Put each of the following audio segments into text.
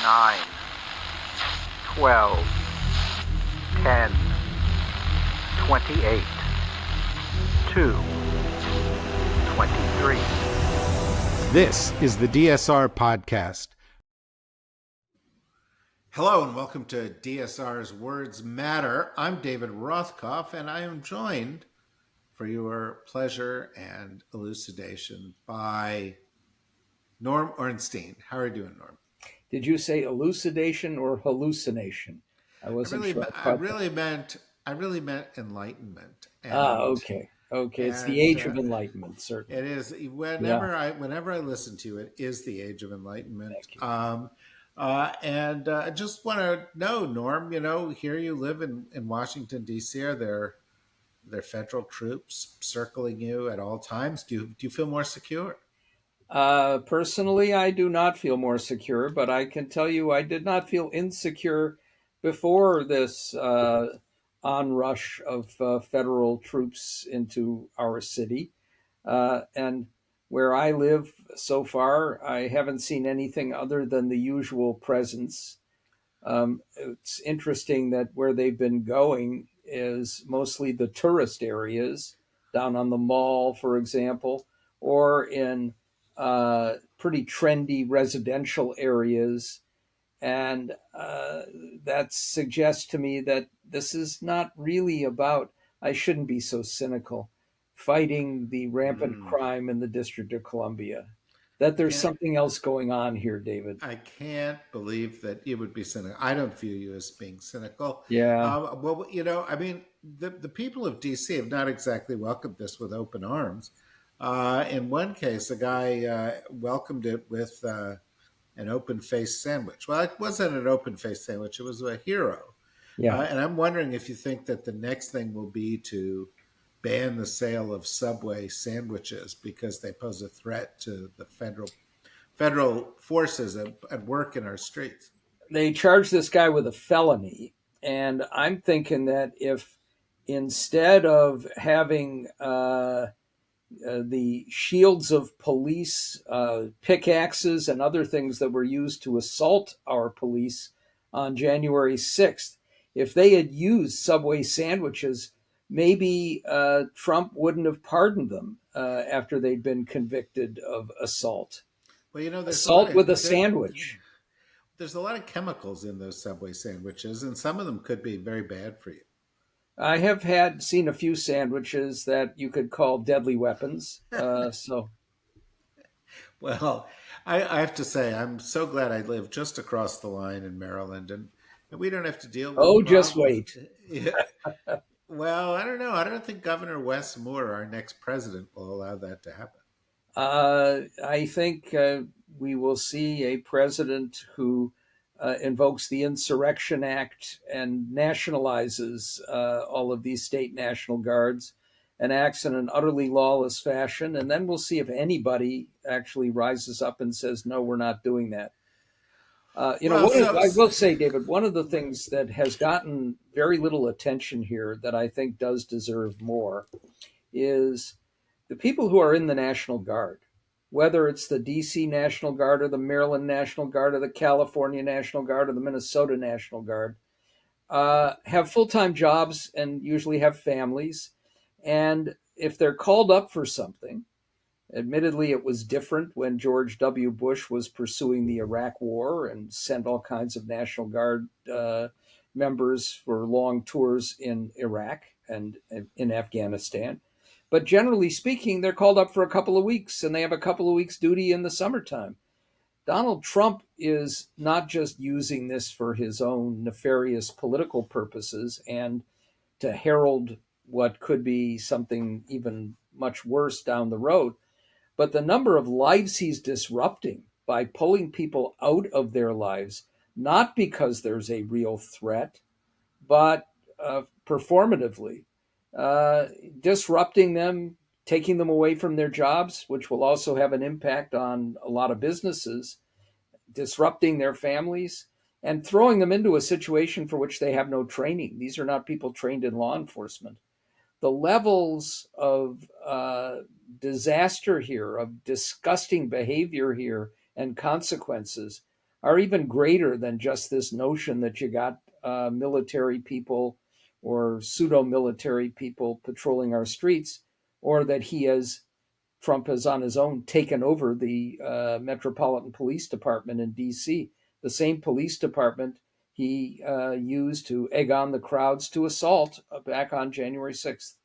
9, 12, 10, 28, 2, 23. This is the DSR Podcast. Hello and welcome to DSR's Words Matter. I'm David Rothkopf and I am joined for your pleasure and elucidation by Norm Ornstein. How are you doing, Norm? Did you say elucidation or hallucination? I wasn't sure. I really meant enlightenment. Okay. It's the age of enlightenment, certainly. It is. Whenever I listen to it, is the age of enlightenment. Thank you. I just want to know, Norm. Here you live in Washington D.C. Are there federal troops circling you at all times? Do you feel more secure? Personally, I do not feel more secure, but I can tell you I did not feel insecure before this onrush of federal troops into our city. And where I live so far, I haven't seen anything other than the usual presence. It's interesting that where they've been going is mostly the tourist areas, down on the mall, for example, or in pretty trendy residential areas. And that suggests to me that this is not really about, I shouldn't be so cynical, fighting the rampant crime in the District of Columbia. That there's something else going on here, David. I can't believe that you would be cynical. I don't view you as being cynical. Yeah. The people of D.C. have not exactly welcomed this with open arms. In one case, a guy welcomed it with an open-faced sandwich. Well, it wasn't an open-faced sandwich. It was a hero. Yeah. And I'm wondering if you think that the next thing will be to ban the sale of Subway sandwiches because they pose a threat to the federal forces at work in our streets. They charged this guy with a felony. And I'm thinking that if instead of having the shields of police, pickaxes, and other things that were used to assault our police on January 6th, if they had used Subway sandwiches, maybe Trump wouldn't have pardoned them after they'd been convicted of assault. Well, there's assault with a sandwich. There's a lot of chemicals in those Subway sandwiches, and some of them could be very bad for you. I have seen a few sandwiches that you could call deadly weapons. Well, I have to say, I'm so glad I live just across the line in Maryland, and we don't have to deal with just wait. Yeah. Well, I don't know. I don't think Governor Wes Moore, our next president, will allow that to happen. I think we will see a president who invokes the Insurrection Act and nationalizes all of these state National Guards and acts in an utterly lawless fashion. And then we'll see if anybody actually rises up and says, no, we're not doing that. I will say, David, one of the things that has gotten very little attention here that I think does deserve more is the people who are in the National Guard, whether it's the DC National Guard or the Maryland National Guard or the California National Guard or the Minnesota National Guard, have full-time jobs and usually have families. And if they're called up for something, admittedly, it was different when George W. Bush was pursuing the Iraq War and sent all kinds of National Guard members for long tours in Iraq and in Afghanistan. But generally speaking, they're called up for a couple of weeks and they have a couple of weeks duty in the summertime. Donald Trump is not just using this for his own nefarious political purposes and to herald what could be something even much worse down the road, but the number of lives he's disrupting by pulling people out of their lives, not because there's a real threat, but performatively, disrupting them, taking them away from their jobs, which will also have an impact on a lot of businesses, disrupting their families, and throwing them into a situation for which they have no training. These are not people trained in law enforcement. The levels of disaster here, of disgusting behavior here, and consequences are even greater than just this notion that you got military people or pseudo military people patrolling our streets, or that Trump has on his own taken over the Metropolitan Police Department in D.C., the same police department he used to egg on the crowds to assault back on January 6th.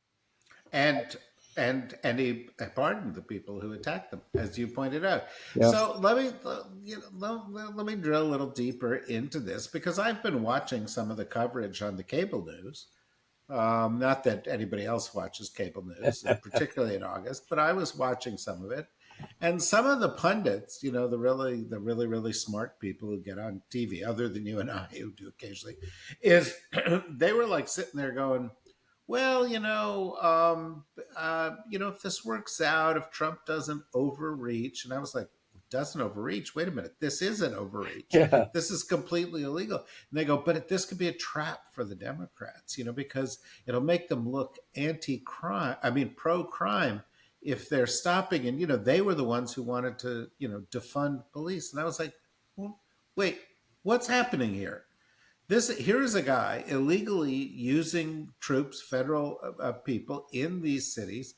and and he pardoned the people who attacked them, as you pointed out. Yeah. So let me drill a little deeper into this, because I've been watching some of the coverage on the cable news. Not that anybody else watches cable news, particularly in August, but I was watching some of it, and some of the pundits, the really smart people who get on TV, other than you and I, who do occasionally, is they were like sitting there going, well, if this works out, if Trump doesn't overreach, and I was like, doesn't overreach? Wait a minute, this is an overreach. Yeah. This is completely illegal. And they go, but this could be a trap for the Democrats, because it'll make them look anti-crime, pro-crime, if they're stopping. And they were the ones who wanted to, defund police. And I was like, well, wait, what's happening here? Here is a guy illegally using troops, federal people in these cities,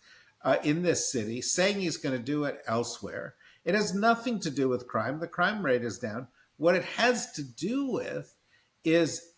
in this city, saying he's going to do it elsewhere. It has nothing to do with crime. The crime rate is down. What it has to do with is,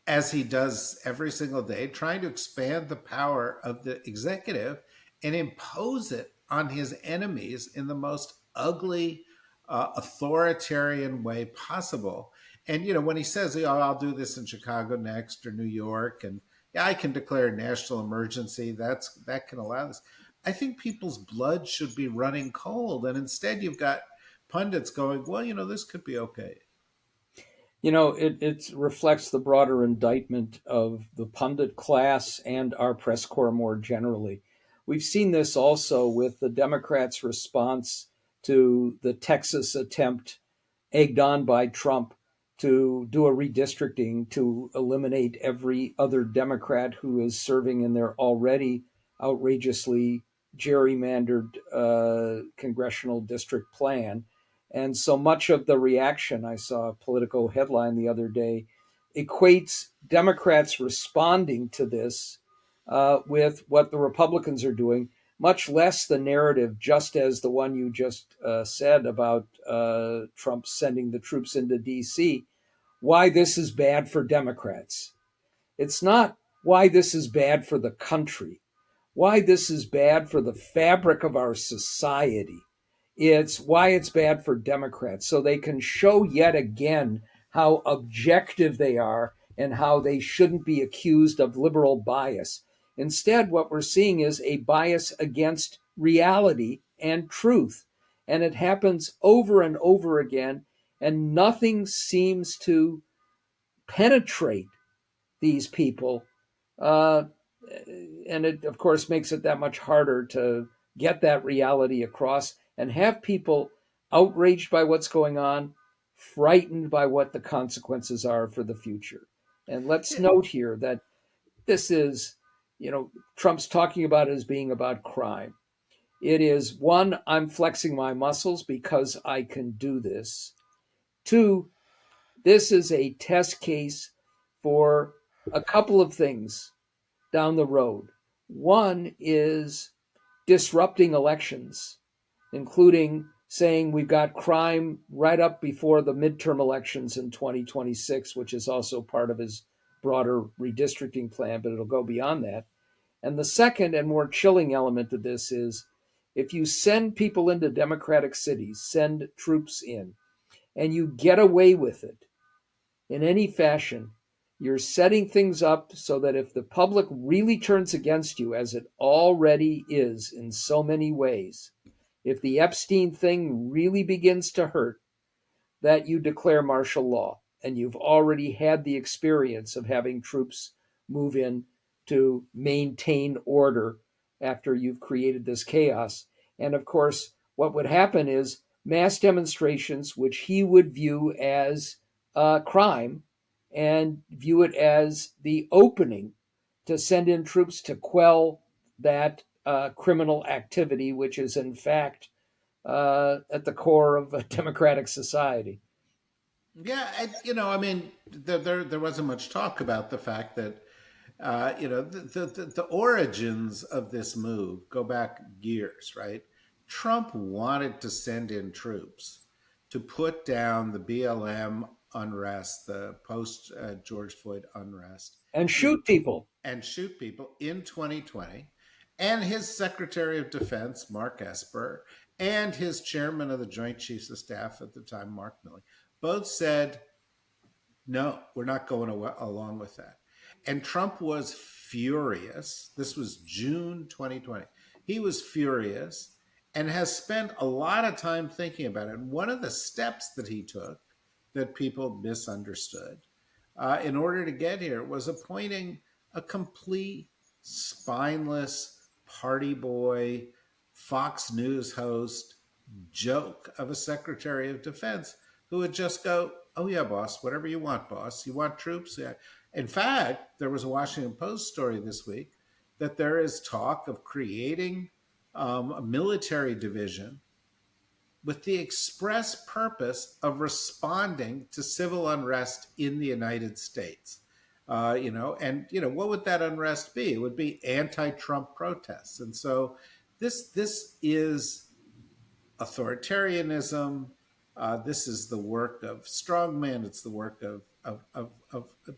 as he does every single day, trying to expand the power of the executive and impose it on his enemies in the most ugly, authoritarian way possible. And when he says, I'll do this in Chicago next, or New York, and yeah, I can declare a national emergency, that can allow this. I think people's blood should be running cold, and instead you've got pundits going, well, this could be okay. It reflects the broader indictment of the pundit class and our press corps more generally. We've seen this also with the Democrats' response to the Texas attempt, egged on by Trump, to do a redistricting to eliminate every other Democrat who is serving in their already outrageously gerrymandered congressional district plan. And so much of the reaction, I saw a Politico headline the other day, equates Democrats responding to this with what the Republicans are doing, much less the narrative, just as the one you just said about Trump sending the troops into D.C., why this is bad for Democrats. It's not why this is bad for the country, why this is bad for the fabric of our society. It's why it's bad for Democrats, so they can show yet again how objective they are and how they shouldn't be accused of liberal bias. Instead, what we're seeing is a bias against reality and truth. And it happens over and over again, and nothing seems to penetrate these people. And it, of course, makes it that much harder to get that reality across and have people outraged by what's going on, frightened by what the consequences are for the future. And let's note here that this is, Trump's talking about it as being about crime. It is, one, I'm flexing my muscles because I can do this. Two, this is a test case for a couple of things down the road. One is disrupting elections, including saying we've got crime right up before the midterm elections in 2026, which is also part of his broader redistricting plan, but it'll go beyond that. And the second and more chilling element of this is if you send people into Democratic cities, send troops in, and you get away with it in any fashion, you're setting things up so that if the public really turns against you, as it already is in so many ways, if the Epstein thing really begins to hurt, that you declare martial law. And you've already had the experience of having troops move in to maintain order after you've created this chaos. And of course, what would happen is mass demonstrations, which he would view as crime and view it as the opening to send in troops to quell that criminal activity, which is in fact at the core of a democratic society. Yeah, I mean, there wasn't much talk about the fact that the origins of this move go back years, right? Trump wanted to send in troops to put down the BLM unrest, the post George Floyd unrest, And in shoot people. and shoot people in 2020. And his Secretary of Defense, Mark Esper, and his chairman of the Joint Chiefs of Staff at the time, Mark Milley, both said, no, we're not going along with that. And Trump was furious. This was June 2020. He was furious and has spent a lot of time thinking about it. And one of the steps that he took that people misunderstood in order to get here was appointing a complete spineless party boy, Fox News host joke of a Secretary of Defense who would just go, "Oh yeah, boss, whatever you want, boss. You want troops?" Yeah. In fact, there was a Washington Post story this week that there is talk of creating a military division with the express purpose of responding to civil unrest in the United States. What would that unrest be? It would be anti-Trump protests, and so this is authoritarianism. This is the work of strongmen. It's the work of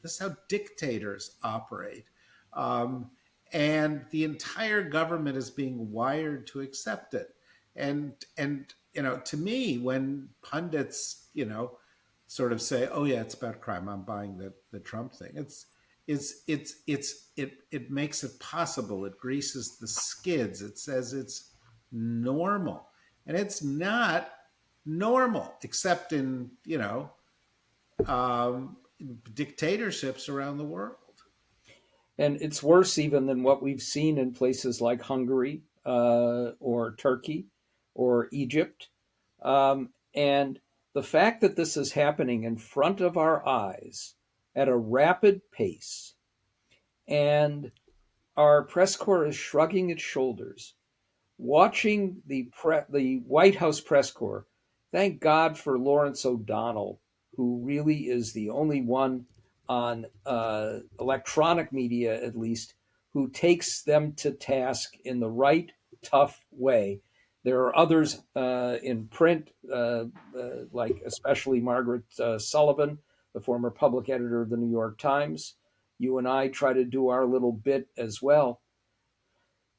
this is how dictators operate. Um, and the entire government is being wired to accept it. To me, when pundits, sort of say, "Oh yeah, it's about crime. I'm buying the Trump thing." It makes it possible. It greases the skids. It says it's normal, and it's not normal, except in um, dictatorships around the world. And it's worse even than what we've seen in places like Hungary or Turkey or Egypt. And the fact that this is happening in front of our eyes at a rapid pace, and our press corps is shrugging its shoulders, watching the White House press corps. Thank God for Lawrence O'Donnell, who really is the only one on electronic media, at least, who takes them to task in the right, tough way. There are others in print, like especially Margaret Sullivan, the former public editor of the New York Times. You and I try to do our little bit as well.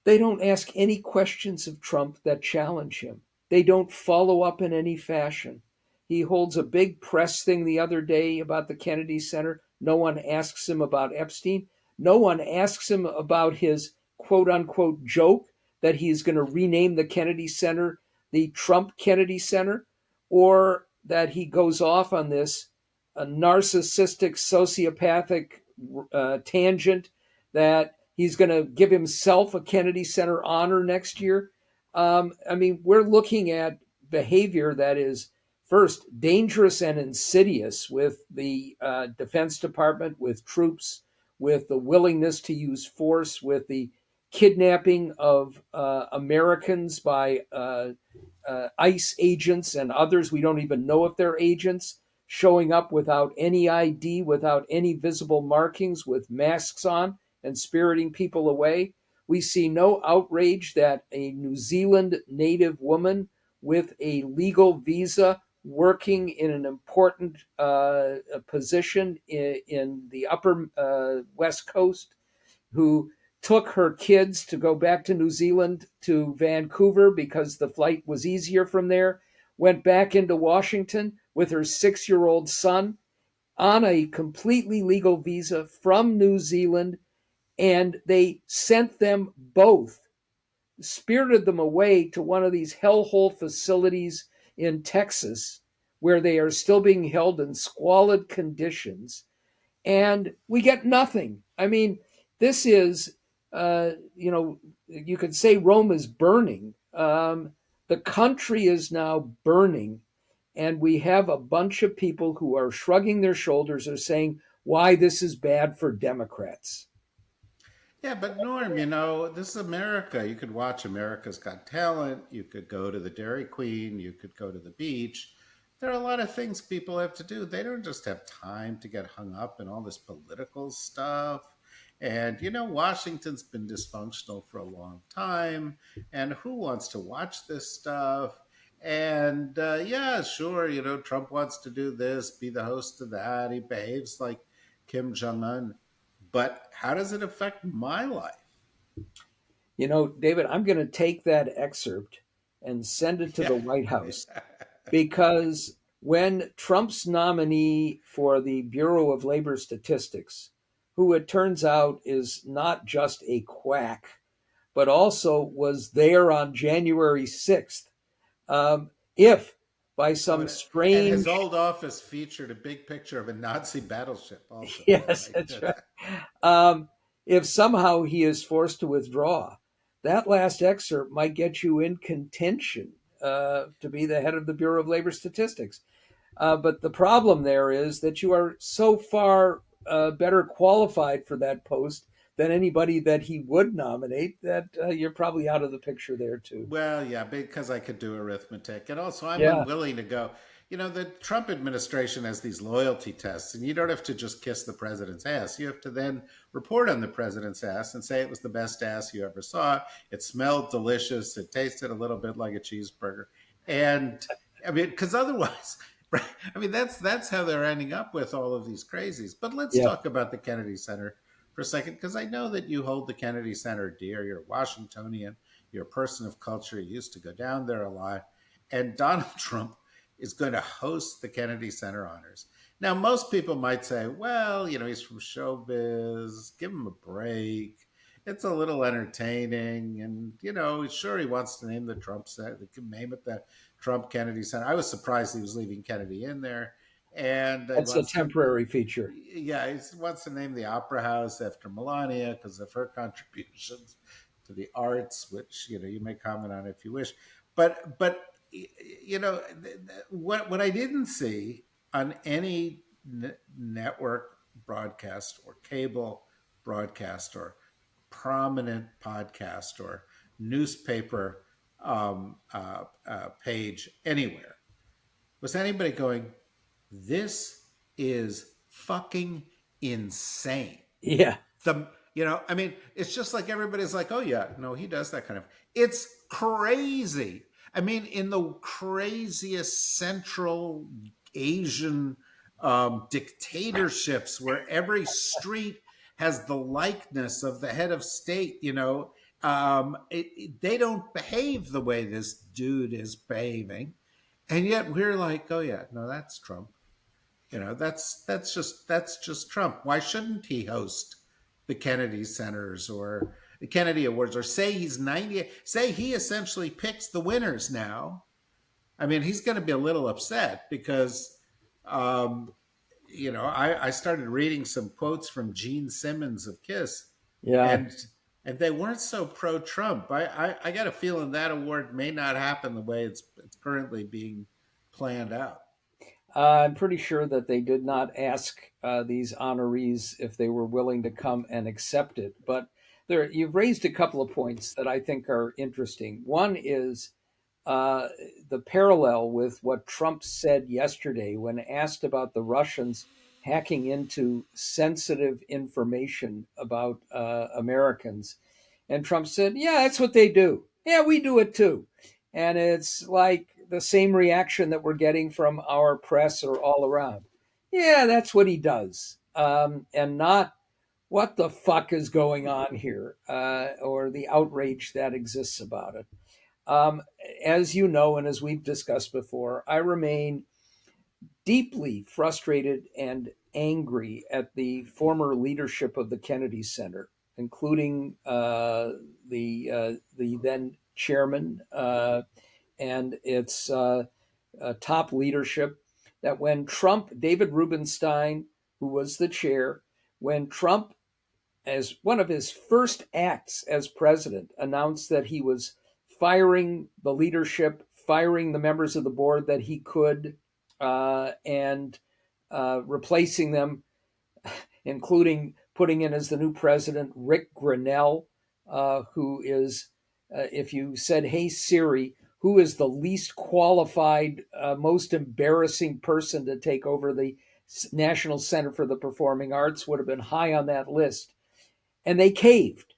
They don't ask any questions of Trump that challenge him. They don't follow up in any fashion. He holds a big press thing the other day about the Kennedy Center. No one asks him about Epstein. No one asks him about his quote unquote joke that he's going to rename the Kennedy Center the Trump Kennedy Center, or that he goes off on this narcissistic, sociopathic tangent that he's going to give himself a Kennedy Center honor next year. I mean, we're looking at behavior that is first dangerous and insidious with the Defense Department, with troops, with the willingness to use force, with the kidnapping of Americans by ICE agents and others. We don't even know if they're agents, showing up without any ID, without any visible markings, with masks on and spiriting people away. We see no outrage that a New Zealand native woman with a legal visa working in an important position in the upper West Coast, who took her kids to go back to New Zealand to Vancouver because the flight was easier from there, went back into Washington with her 6-year-old son on a completely legal visa from New Zealand, and they sent them both, spirited them away to one of these hellhole facilities in Texas where they are still being held in squalid conditions, and we get nothing. I mean, this is, you could say Rome is burning. The country is now burning, and we have a bunch of people who are shrugging their shoulders or saying why this is bad for Democrats. Yeah, but Norm, this is America. You could watch America's Got Talent. You could go to the Dairy Queen. You could go to the beach. there are a lot of things people have to do. They don't just have time to get hung up in all this political stuff. And, Washington's been dysfunctional for a long time. And who wants to watch this stuff? And yeah, sure, Trump wants to do this, be the host of that. He behaves like Kim Jong un. But how does it affect my life? David, I'm going to take that excerpt and send it to Yeah. the White House because when Trump's nominee for the Bureau of Labor Statistics, who it turns out is not just a quack, but also was there on January 6th, if by Oh, some and his strange, old office featured a big picture of a Nazi battleship also. yes, Right? that's right. Um, if somehow he is forced to withdraw, that last excerpt might get you in contention to be the head of the Bureau of Labor Statistics. But the problem there is that you are so far better qualified for that post than anybody that he would nominate that you're probably out of the picture there too. Well, yeah, because I could do arithmetic. And also, I'm Yeah, unwilling to go. The Trump administration has these loyalty tests, and you don't have to just kiss the president's ass. You have to then report on the president's ass and say it was the best ass you ever saw. It smelled delicious. It tasted a little bit like a cheeseburger. And I mean, because otherwise, right? I mean, that's how they're ending up with all of these crazies. But let's yeah. talk about the Kennedy Center for a second, because I know that you hold the Kennedy Center dear. You're a Washingtonian. You're a person of culture. You used to go down there a lot. And Donald Trump is going to host the Kennedy Center honors. Now, most people might say, well, he's from showbiz. Give him a break. It's a little entertaining. And, sure, he wants to name the Trump Center. They can name it the Trump Kennedy Center. I was surprised he was leaving Kennedy in there. And he That's a wants to, temporary feature. yeah, he wants to name the Opera House after Melania because of her contributions to the arts, which you may comment on if you wish. But what I didn't see on any network broadcast or cable broadcast or prominent podcast or newspaper page anywhere was anybody going, this is fucking insane. Yeah, I mean, it's just like everybody's like, oh yeah, no, he does that kind of. It's crazy. I mean, in the craziest Central Asian dictatorships where every street has the likeness of the head of state, they don't behave the way this dude is behaving. And yet we're like, oh yeah, no, that's Trump. That's just Trump. Why shouldn't he host the Kennedy Centers or the Kennedy Awards, or say he's 90? Say he essentially picks the winners now. I mean, he's going to be a little upset because, um, I started reading some quotes from Gene Simmons of Kiss, yeah. and they weren't so pro-Trump. I got a feeling that award may not happen the way it's currently being planned out. I'm pretty sure that they did not ask these honorees if they were willing to come and accept it. But you've raised a couple of points that I think are interesting. One is uh, the parallel with what Trump said yesterday when asked about the Russians hacking into sensitive information about Americans. And Trump said, yeah, that's what they do. Yeah, we do it too. And it's like the same reaction that we're getting from our press or all around. Yeah, that's what he does. And not what the fuck is going on here or the outrage that exists about it. Um, as you know, and as we've discussed before, I remain deeply frustrated and angry at the former leadership of the Kennedy Center, including the then chairman and its top leadership. That when Trump, David Rubenstein, who was the chair, when Trump, as one of his first acts as president, announced that he was firing the leadership, firing the members of the board that he could, and replacing them, including putting in as the new president Rick Grinnell, who is, if you said, hey, Siri, who is the least qualified, most embarrassing person to take over the National Center for the Performing Arts, would have been high on that list. And they caved.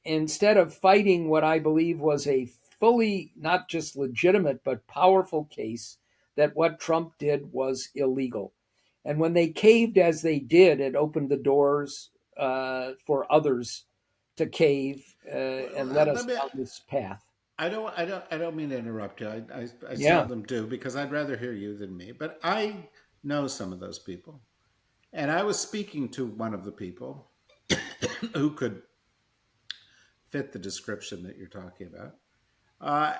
Instead of fighting what I believe was a fully, not just legitimate, but powerful case that what Trump did was illegal. And when they caved as they did, it opened the doors for others to cave and let us Let me. down this path. I don't mean to interrupt you. I Yeah. seldom do because I'd rather hear you than me. But I know some of those people, and I was speaking to one of the people who could fit the description that you're talking about,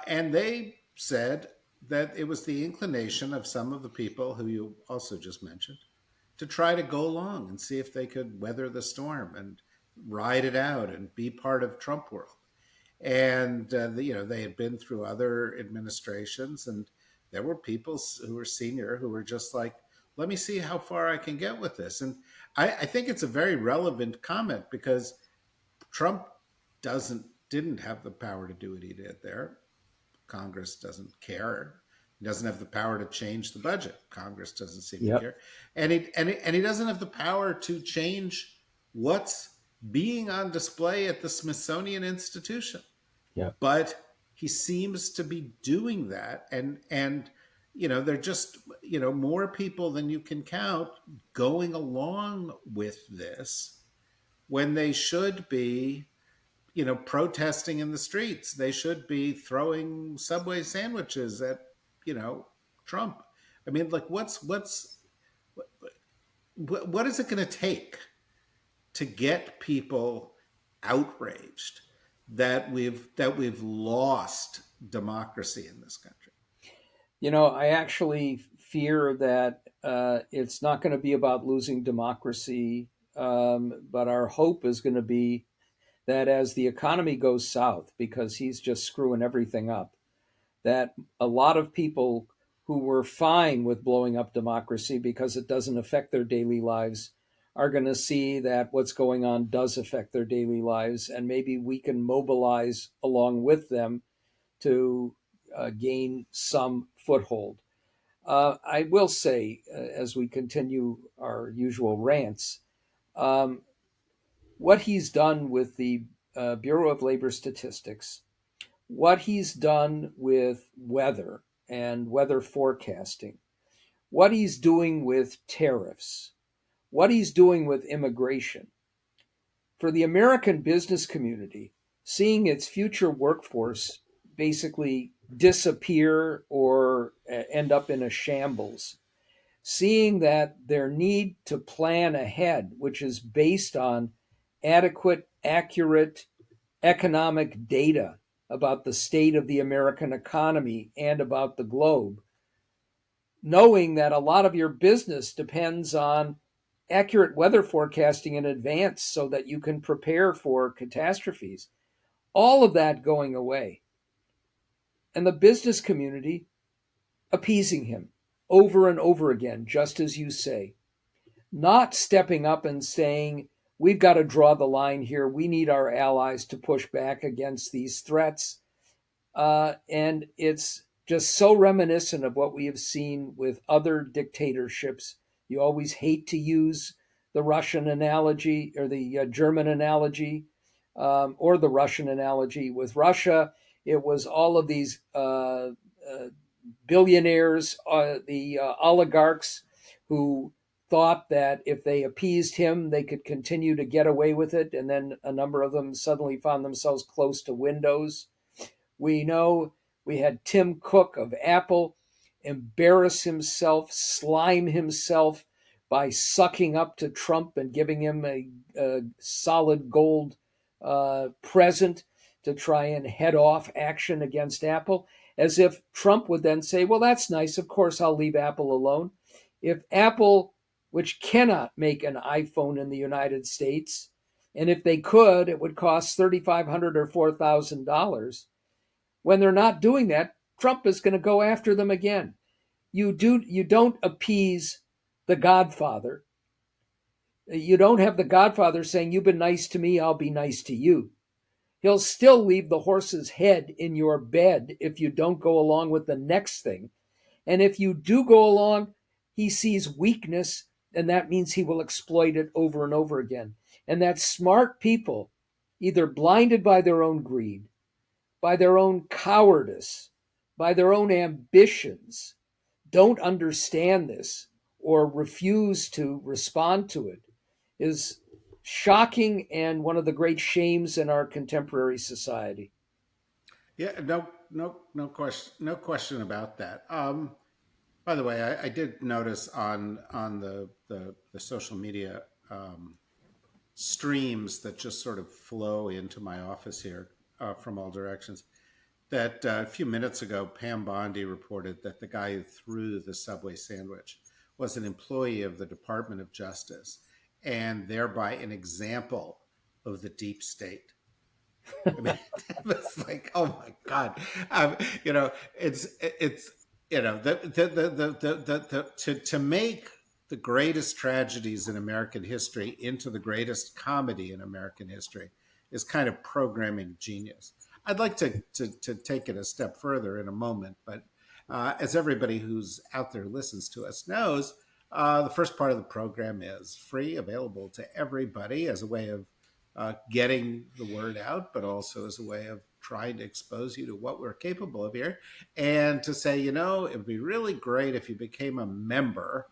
and they said that it was the inclination of some of the people who you also just mentioned to try to go along and see if they could weather the storm and ride it out and be part of Trump world. And they had been through other administrations, and there were people who were senior who were just like, let me see how far I can get with this. And I think it's a very relevant comment because Trump didn't have the power to do what he did there. Congress doesn't care. He doesn't have the power to change the budget. Congress doesn't seem to Yep. care, and he doesn't have the power to change what's being on display at the Smithsonian Institution. Yep. But he seems to be doing that, and they're just more people than you can count going along with this when they should be protesting in the streets. They should be throwing Subway sandwiches at, you know, Trump. I mean, like, what is it going to take to get people outraged that we've lost democracy in this country? I actually fear that it's not going to be about losing democracy, but our hope is going to be that as the economy goes south, because he's just screwing everything up, that a lot of people who were fine with blowing up democracy because it doesn't affect their daily lives are going to see that what's going on does affect their daily lives. And maybe we can mobilize along with them to gain some foothold. I will say, as we continue our usual rants, um, what he's done with the Bureau of Labor Statistics, what he's done with weather and weather forecasting, what he's doing with tariffs, what he's doing with immigration. For the American business community, seeing its future workforce basically disappear or end up in a shambles, seeing that their need to plan ahead, which is based on adequate, accurate economic data about the state of the American economy and about the globe, knowing that a lot of your business depends on accurate weather forecasting in advance so that you can prepare for catastrophes, all of that going away. And the business community appeasing him over and over again, just as you say, not stepping up and saying, we've got to draw the line here. We need our allies to push back against these threats. And it's just so reminiscent of what we have seen with other dictatorships. You always hate to use the Russian analogy or the German analogy or the Russian analogy. With Russia, it was all of these billionaires, the oligarchs who thought that if they appeased him, they could continue to get away with it. And then a number of them suddenly found themselves close to windows. We know we had Tim Cook of Apple embarrass himself, slime himself by sucking up to Trump and giving him a solid gold present to try and head off action against Apple, as if Trump would then say, well, that's nice. Of course, I'll leave Apple alone. If Apple, which cannot make an iPhone in the United States, and if they could, it would cost $3,500 or $4,000. When they're not doing that, Trump is going to go after them again. You don't appease the Godfather. You don't have the Godfather saying, you've been nice to me, I'll be nice to you. He'll still leave the horse's head in your bed if you don't go along with the next thing. And if you do go along, he sees weakness, and that means he will exploit it over and over again. And that smart people, either blinded by their own greed, by their own cowardice, by their own ambitions, don't understand this or refuse to respond to it, is shocking and one of the great shames in our contemporary society. Yeah, no question about that. By the way, I did notice on the social media streams that just sort of flow into my office here from all directions that a few minutes ago, Pam Bondi reported that the guy who threw the Subway sandwich was an employee of the Department of Justice and thereby an example of the deep state. I mean, it was like, oh my God. You know, it's, you know, to make the greatest tragedies in American history into the greatest comedy in American history is kind of programming genius. I'd like to take it a step further in a moment, but as everybody who's out there listens to us knows, the first part of the program is free, available to everybody as a way of getting the word out, but also as a way of trying to expose you to what we're capable of here and to say, you know, it would be really great if you became a member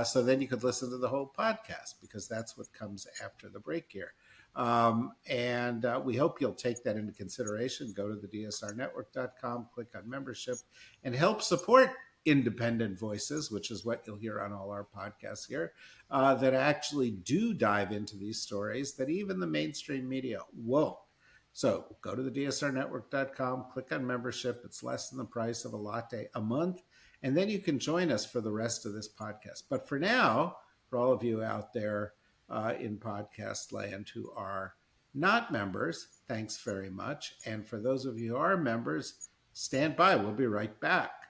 so then you could listen to the whole podcast because that's what comes after the break here. And we hope you'll take that into consideration. Go to the dsrnetwork.com, click on membership, and help support independent voices, which is what you'll hear on all our podcasts here, that actually do dive into these stories that even the mainstream media won't. So go to the dsrnetwork.com, click on membership. It's less than the price of a latte a month. And then you can join us for the rest of this podcast. But for now, for all of you out there in podcast land who are not members, thanks very much. And for those of you who are members, stand by. We'll be right back.